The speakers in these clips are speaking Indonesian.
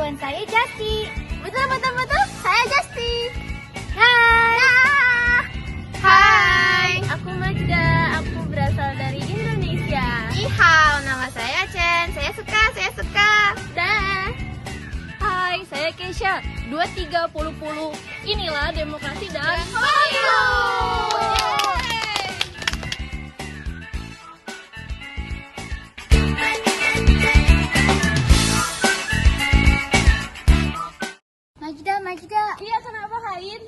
Dan saya Justy. Betul, saya Justy. Hai. Hai. Aku Majda, aku berasal dari Indonesia. Ihau, nama saya Chen. Saya suka. Dah. Hai, saya Keisha. 23 Inilah demokrasi dan Pemilu. Majda. Iya, kenapa Hain?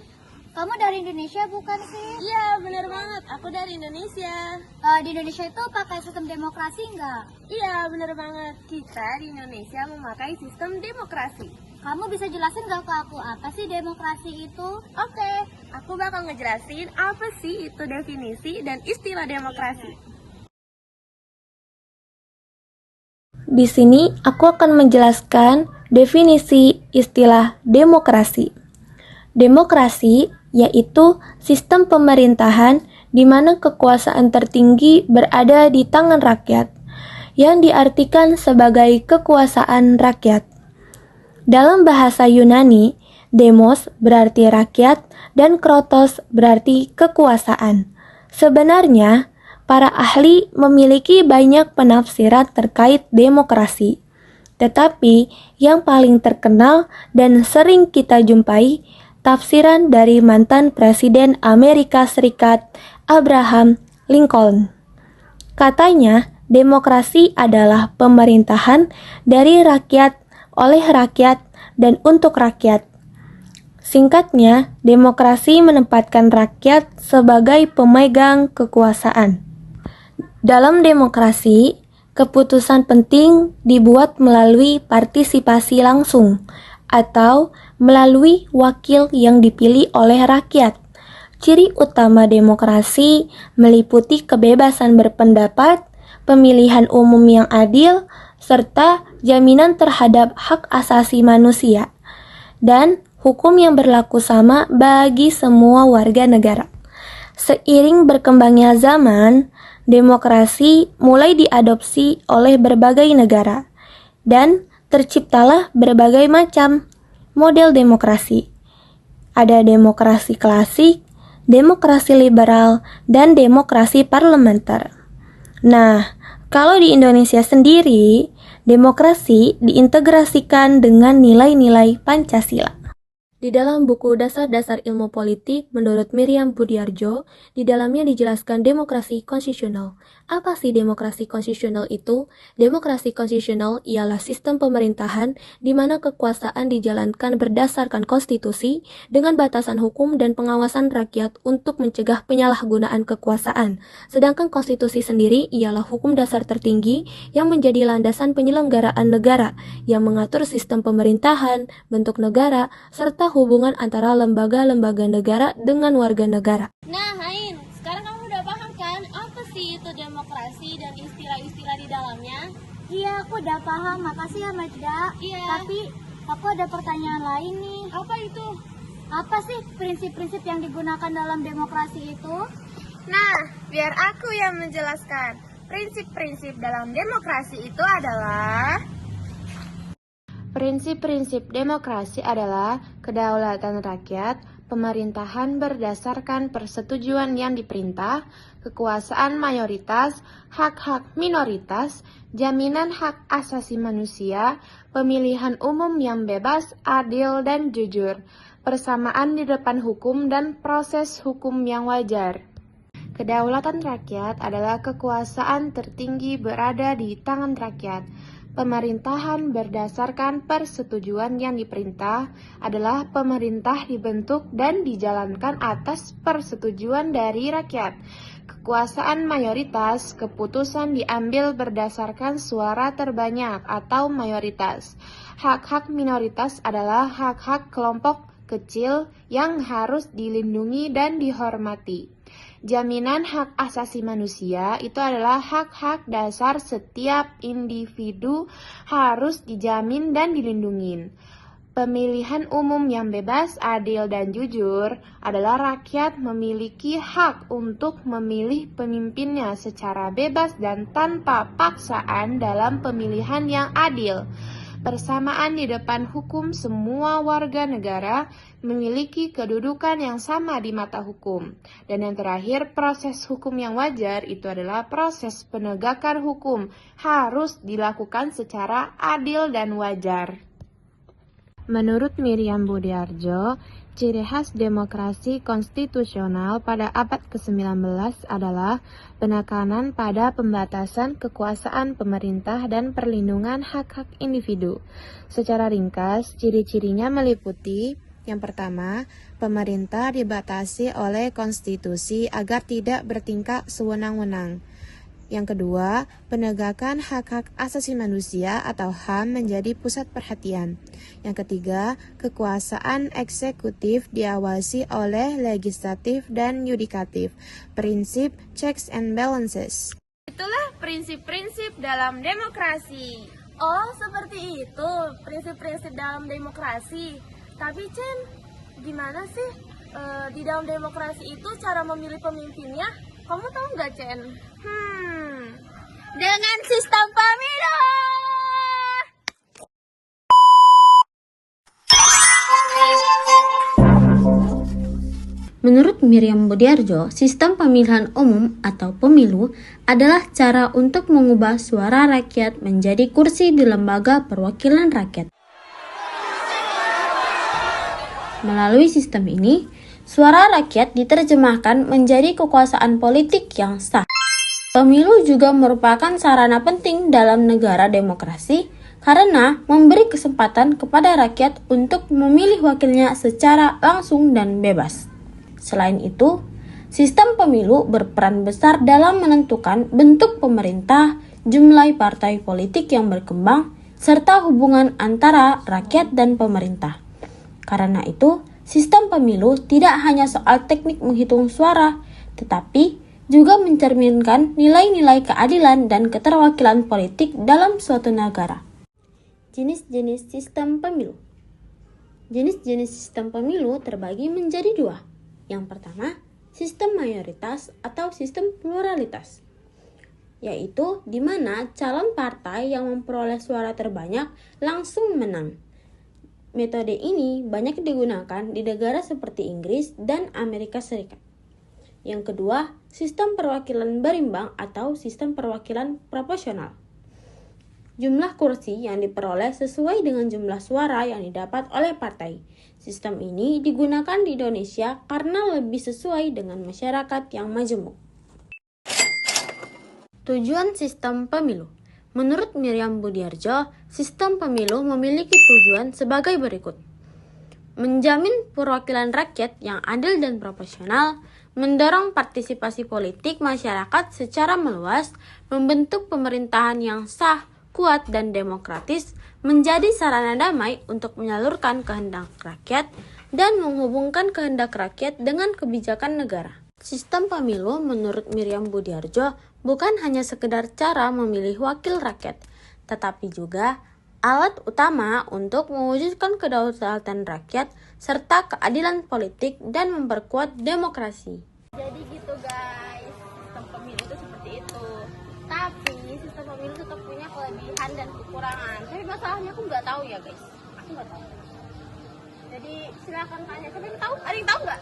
Kamu dari Indonesia bukan sih? Iya, benar banget. Aku dari Indonesia. Di Indonesia itu pakai sistem demokrasi nggak? Iya, benar banget. Kita di Indonesia memakai sistem demokrasi. Kamu bisa jelasin nggak ke aku apa sih demokrasi itu? Oke, aku bakal ngejelasin apa sih itu definisi dan istilah demokrasi. Di sini aku akan menjelaskan definisi istilah demokrasi. Demokrasi yaitu sistem pemerintahan di mana kekuasaan tertinggi berada di tangan rakyat, yang diartikan sebagai kekuasaan rakyat. Dalam bahasa Yunani, demos berarti rakyat dan kratos berarti kekuasaan. Sebenarnya, para ahli memiliki banyak penafsiran terkait demokrasi. Tetapi yang paling terkenal dan sering kita jumpai tafsiran dari mantan Presiden Amerika Serikat Abraham Lincoln. Katanya, demokrasi adalah pemerintahan dari rakyat, oleh rakyat, dan untuk rakyat. Singkatnya, demokrasi menempatkan rakyat sebagai pemegang kekuasaan. Dalam demokrasi, keputusan penting dibuat melalui partisipasi langsung atau melalui wakil yang dipilih oleh rakyat. Ciri utama demokrasi meliputi kebebasan berpendapat, pemilihan umum yang adil, serta jaminan terhadap hak asasi manusia, dan hukum yang berlaku sama bagi semua warga negara. Seiring berkembangnya zaman, demokrasi mulai diadopsi oleh berbagai negara, dan terciptalah berbagai macam model demokrasi. Ada demokrasi klasik, demokrasi liberal, dan demokrasi parlementer. Nah, kalau di Indonesia sendiri, demokrasi diintegrasikan dengan nilai-nilai Pancasila. Di dalam buku Dasar-Dasar Ilmu Politik menurut Miriam Budiarjo, di dalamnya dijelaskan demokrasi konstitusional. Apa sih demokrasi konstitusional itu? Demokrasi konstitusional ialah sistem pemerintahan di mana kekuasaan dijalankan berdasarkan konstitusi dengan batasan hukum dan pengawasan rakyat untuk mencegah penyalahgunaan kekuasaan. Sedangkan konstitusi sendiri ialah hukum dasar tertinggi yang menjadi landasan penyelenggaraan negara yang mengatur sistem pemerintahan, bentuk negara, serta hubungan antara lembaga-lembaga negara dengan warga negara. Nah, Hain, sekarang kamu udah paham kan apa sih itu demokrasi dan istilah-istilah di dalamnya? Iya, aku udah paham. Makasih ya Majda. Iya. Tapi aku ada pertanyaan lain nih. Apa itu? Apa sih prinsip-prinsip yang digunakan dalam demokrasi itu? Nah, biar aku yang menjelaskan. Prinsip-prinsip dalam demokrasi itu adalah prinsip-prinsip demokrasi adalah kedaulatan rakyat, pemerintahan berdasarkan persetujuan yang diperintah, kekuasaan mayoritas, hak-hak minoritas, jaminan hak asasi manusia, pemilihan umum yang bebas, adil, dan jujur, persamaan di depan hukum dan proses hukum yang wajar. Kedaulatan rakyat adalah kekuasaan tertinggi berada di tangan rakyat. Pemerintahan berdasarkan persetujuan yang diperintah adalah pemerintah dibentuk dan dijalankan atas persetujuan dari rakyat. Kekuasaan mayoritas, keputusan diambil berdasarkan suara terbanyak atau mayoritas. Hak-hak minoritas adalah hak-hak kelompok kecil yang harus dilindungi dan dihormati. Jaminan hak asasi manusia itu adalah hak-hak dasar setiap individu harus dijamin dan dilindungi. Pemilihan umum yang bebas, adil, dan jujur adalah rakyat memiliki hak untuk memilih pemimpinnya secara bebas dan tanpa paksaan dalam pemilihan yang adil. persamaan di depan hukum semua warga negara memiliki kedudukan yang sama di mata hukum. Dan yang terakhir, proses hukum yang wajar itu adalah proses penegakan hukum harus dilakukan secara adil dan wajar. Menurut Miriam Budiarjo, ciri khas demokrasi konstitusional pada abad ke-19 adalah penekanan pada pembatasan kekuasaan pemerintah dan perlindungan hak-hak individu. Secara ringkas, ciri-cirinya meliputi: yang pertama, pemerintah dibatasi oleh konstitusi agar tidak bertingkah sewenang-wenang. Yang kedua, penegakan hak-hak asasi manusia atau HAM menjadi pusat perhatian. Yang ketiga, kekuasaan eksekutif diawasi oleh legislatif dan yudikatif. Prinsip checks and balances. Itulah prinsip-prinsip dalam demokrasi. Oh, seperti itu prinsip-prinsip dalam demokrasi. Tapi Chen, gimana sih di dalam demokrasi itu cara memilih pemimpinnya? Kamu tahu nggak, Chen? Dengan sistem pemilu. Menurut Miriam Budiarjo, sistem pemilihan umum atau pemilu adalah cara untuk mengubah suara rakyat menjadi kursi di lembaga perwakilan rakyat. Melalui sistem ini, suara rakyat diterjemahkan menjadi kekuasaan politik yang sah. Pemilu juga merupakan sarana penting dalam negara demokrasi karena memberi kesempatan kepada rakyat untuk memilih wakilnya secara langsung dan bebas. Selain itu, sistem pemilu berperan besar dalam menentukan bentuk pemerintah, jumlah partai politik yang berkembang, serta hubungan antara rakyat dan pemerintah. Karena itu, sistem pemilu tidak hanya soal teknik menghitung suara, tetapi juga mencerminkan nilai-nilai keadilan dan keterwakilan politik dalam suatu negara. Jenis-jenis sistem pemilu. Jenis-jenis sistem pemilu terbagi menjadi dua. Yang pertama, sistem mayoritas atau sistem pluralitas, yaitu di mana calon partai yang memperoleh suara terbanyak langsung menang. Metode ini banyak digunakan di negara seperti Inggris dan Amerika Serikat. Yang kedua, sistem perwakilan berimbang atau sistem perwakilan proporsional. Jumlah kursi yang diperoleh sesuai dengan jumlah suara yang didapat oleh partai. Sistem ini digunakan di Indonesia karena lebih sesuai dengan masyarakat yang majemuk. Tujuan sistem pemilu. Menurut Miriam Budiarjo, sistem pemilu memiliki tujuan sebagai berikut: menjamin perwakilan rakyat yang adil dan proporsional, mendorong partisipasi politik masyarakat secara meluas, membentuk pemerintahan yang sah, kuat, dan demokratis, menjadi sarana damai untuk menyalurkan kehendak rakyat, dan menghubungkan kehendak rakyat dengan kebijakan negara. Sistem pemilu menurut Miriam Budiarjo bukan hanya sekedar cara memilih wakil rakyat, tetapi juga alat utama untuk mewujudkan kedaulatan rakyat serta keadilan politik dan memperkuat demokrasi. Jadi gitu guys, sistem pemilu itu seperti itu. Tapi sistem pemilu tetap punya kelebihan dan kekurangan. Tapi masalahnya aku nggak tahu ya guys, aku nggak tahu. Jadi silakan tanya. Siapa yang tahu? Ada yang tahu nggak?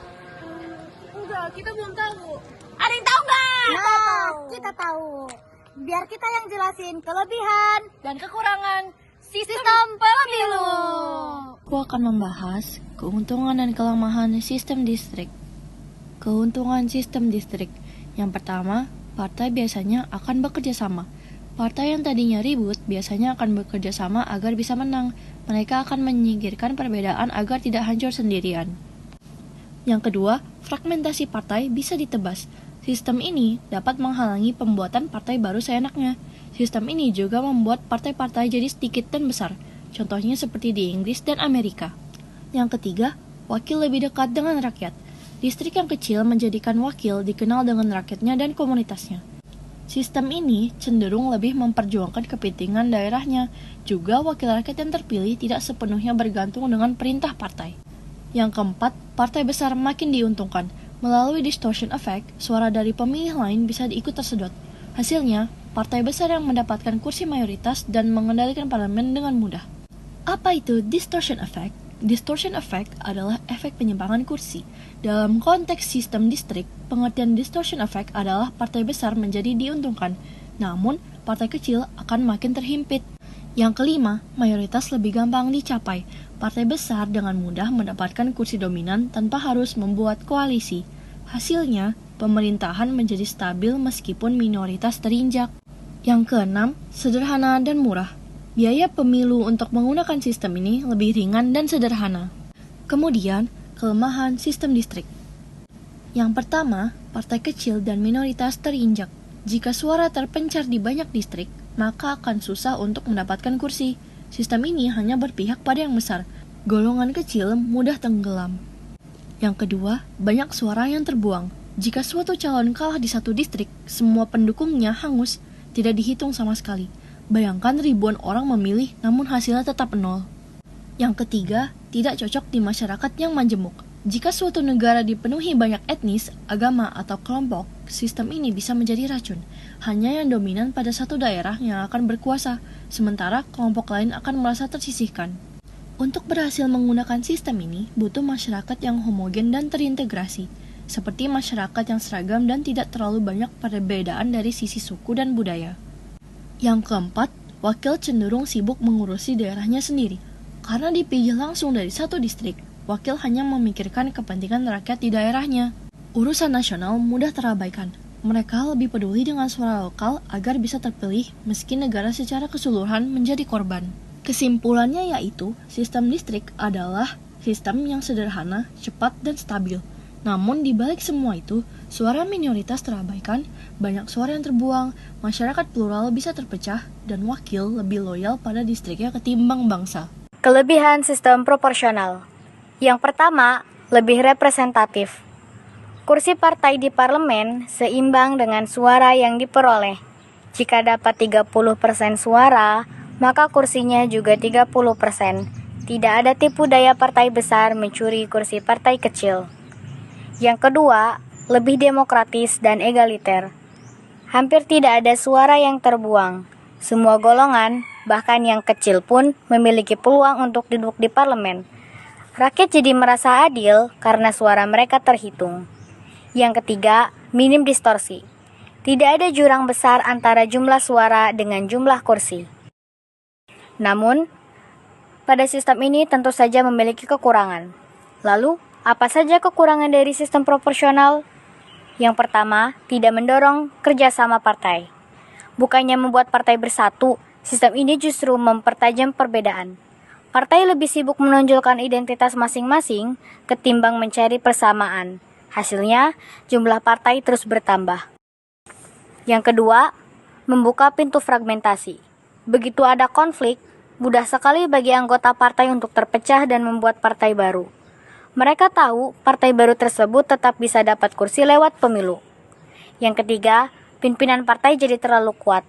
Enggak, kita belum tahu. Ada yang tahu nggak? Nah, kita tahu. Biar kita yang jelasin kelebihan Dan kekurangan sistem pemilu. Aku akan membahas keuntungan dan kelemahan sistem distrik. Keuntungan sistem distrik. Yang pertama, partai biasanya akan bekerja sama. Partai yang tadinya ribut biasanya akan bekerja sama agar bisa menang. Mereka akan menyingkirkan perbedaan agar tidak hancur sendirian. Yang kedua, fragmentasi partai bisa ditebas. Sistem ini dapat menghalangi pembuatan partai baru seenaknya. Sistem ini juga membuat partai-partai jadi sedikit dan besar. Contohnya seperti di Inggris dan Amerika. Yang ketiga, wakil lebih dekat dengan rakyat. Distrik yang kecil menjadikan wakil dikenal dengan rakyatnya dan komunitasnya. Sistem ini cenderung lebih memperjuangkan kepentingan daerahnya. Juga wakil rakyat yang terpilih tidak sepenuhnya bergantung dengan perintah partai. Yang keempat, partai besar makin diuntungkan. Melalui distortion effect, suara dari pemilih lain bisa diikut tersedot. Hasilnya, partai besar yang mendapatkan kursi mayoritas dan mengendalikan parlemen dengan mudah. Apa itu distortion effect? Distortion effect adalah efek penyimpangan kursi. Dalam konteks sistem distrik, pengertian distortion effect adalah partai besar menjadi diuntungkan, namun partai kecil akan makin terhimpit. Yang kelima, mayoritas lebih gampang dicapai. Partai besar dengan mudah mendapatkan kursi dominan tanpa harus membuat koalisi. Hasilnya, pemerintahan menjadi stabil meskipun minoritas terinjak. Yang keenam, sederhana dan murah. Biaya pemilu untuk menggunakan sistem ini lebih ringan dan sederhana. Kemudian, kelemahan sistem distrik. Yang pertama, partai kecil dan minoritas terinjak. Jika suara terpencar di banyak distrik, maka akan susah untuk mendapatkan kursi. Sistem ini hanya berpihak pada yang besar. Golongan kecil mudah tenggelam. Yang kedua, banyak suara yang terbuang. Jika suatu calon kalah di satu distrik, semua pendukungnya hangus, tidak dihitung sama sekali. Bayangkan ribuan orang memilih, namun hasilnya tetap nol. Yang ketiga, tidak cocok di masyarakat yang majemuk. Jika suatu negara dipenuhi banyak etnis, agama, atau kelompok, sistem ini bisa menjadi racun. Hanya yang dominan pada satu daerah yang akan berkuasa, sementara kelompok lain akan merasa tersisihkan. Untuk berhasil menggunakan sistem ini, butuh masyarakat yang homogen dan terintegrasi, seperti masyarakat yang seragam dan tidak terlalu banyak perbedaan dari sisi suku dan budaya. Yang keempat, wakil cenderung sibuk mengurusi daerahnya sendiri. Karena dipilih langsung dari satu distrik, wakil hanya memikirkan kepentingan rakyat di daerahnya. Urusan nasional mudah terabaikan. Mereka lebih peduli dengan suara lokal agar bisa terpilih meski negara secara keseluruhan menjadi korban. Kesimpulannya yaitu, sistem distrik adalah sistem yang sederhana, cepat, dan stabil. Namun di balik semua itu, suara minoritas terabaikan, banyak suara yang terbuang, masyarakat plural bisa terpecah, dan wakil lebih loyal pada distriknya ketimbang bangsa. Kelebihan sistem proporsional. Yang pertama, lebih representatif. Kursi partai di parlemen seimbang dengan suara yang diperoleh. Jika dapat 30% suara, maka kursinya juga 30%. Tidak ada tipu daya partai besar mencuri kursi partai kecil. Yang kedua, lebih demokratis dan egaliter. Hampir tidak ada suara yang terbuang. Semua golongan, bahkan yang kecil pun, memiliki peluang untuk duduk di parlemen. Rakyat jadi merasa adil karena suara mereka terhitung. Yang ketiga, minim distorsi. Tidak ada jurang besar antara jumlah suara dengan jumlah kursi. Namun, pada sistem ini tentu saja memiliki kekurangan. Lalu, apa saja kekurangan dari sistem proporsional? Yang pertama, tidak mendorong kerjasama partai. Bukannya membuat partai bersatu, sistem ini justru mempertajam perbedaan. Partai lebih sibuk menonjolkan identitas masing-masing ketimbang mencari persamaan. Hasilnya, jumlah partai terus bertambah. Yang kedua, membuka pintu fragmentasi. Begitu ada konflik, mudah sekali bagi anggota partai untuk terpecah dan membuat partai baru. Mereka tahu partai baru tersebut tetap bisa dapat kursi lewat pemilu. Yang ketiga, pimpinan partai jadi terlalu kuat.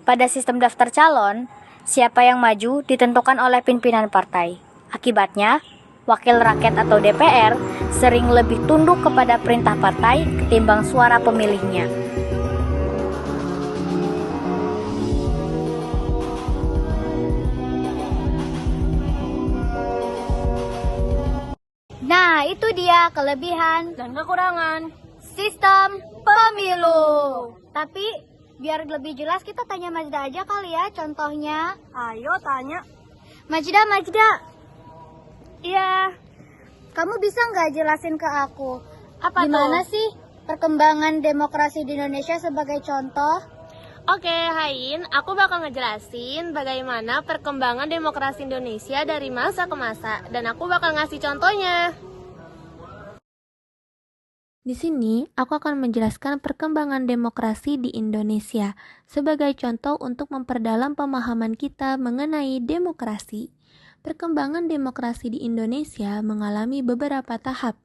Pada sistem daftar calon, siapa yang maju ditentukan oleh pimpinan partai. Akibatnya, wakil rakyat atau DPR sering lebih tunduk kepada perintah partai ketimbang suara pemilihnya. Nah, itu dia kelebihan Dan kekurangan. sistem pemilu. Tapi biar lebih jelas kita tanya Majda aja kali ya contohnya. Ayo tanya. Majda. Iya. Kamu bisa nggak jelasin ke aku? Apa Gimana tuh? sih perkembangan demokrasi di Indonesia sebagai contoh? Oke, Hain, aku bakal ngejelasin bagaimana perkembangan demokrasi Indonesia dari masa ke masa, dan aku bakal ngasih contohnya. Di sini, aku akan menjelaskan perkembangan demokrasi di Indonesia sebagai contoh untuk memperdalam pemahaman kita mengenai demokrasi. Perkembangan demokrasi di Indonesia mengalami beberapa tahap.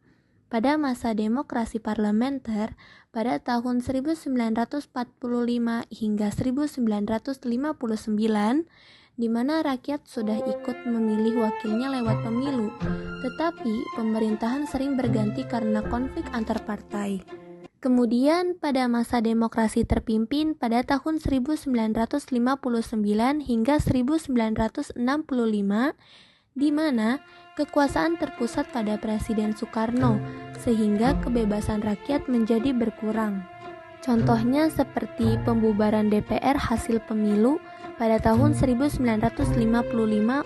Pada masa demokrasi parlementer, pada tahun 1945 hingga 1959, di mana rakyat sudah ikut memilih wakilnya lewat pemilu, tetapi pemerintahan sering berganti karena konflik antar partai. Kemudian pada masa demokrasi terpimpin pada tahun 1959 hingga 1965, di mana kekuasaan terpusat pada Presiden Soekarno, sehingga kebebasan rakyat menjadi berkurang. Contohnya seperti pembubaran DPR hasil pemilu pada tahun 1955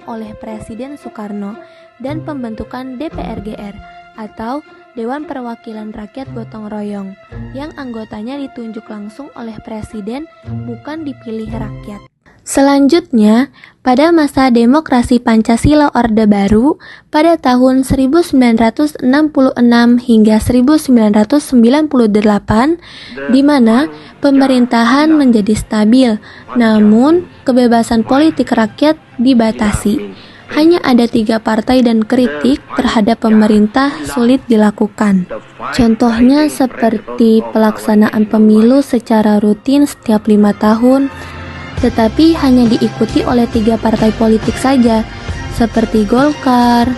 oleh Presiden Soekarno dan pembentukan DPRGR atau Dewan Perwakilan Rakyat Gotong Royong, yang anggotanya ditunjuk langsung oleh Presiden, bukan dipilih rakyat. Selanjutnya, pada masa demokrasi Pancasila Orde Baru pada tahun 1966 hingga 1998, di mana pemerintahan menjadi stabil, namun kebebasan politik rakyat dibatasi. Hanya ada 3 partai dan kritik terhadap pemerintah sulit dilakukan. Contohnya seperti pelaksanaan pemilu secara rutin setiap 5 tahun, tetapi hanya diikuti oleh 3 partai politik saja, seperti Golkar,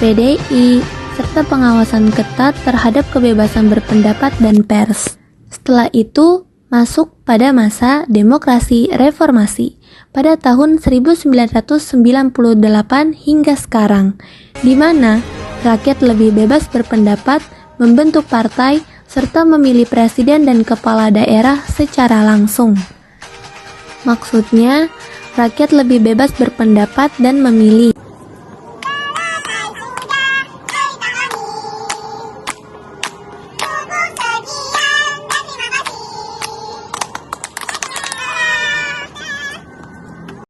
PDI, serta pengawasan ketat terhadap kebebasan berpendapat dan pers. Setelah itu, masuk pada masa demokrasi reformasi pada tahun 1998 hingga sekarang, di mana rakyat lebih bebas berpendapat, membentuk partai, serta memilih presiden dan kepala daerah secara langsung. Maksudnya, rakyat lebih bebas berpendapat dan memilih.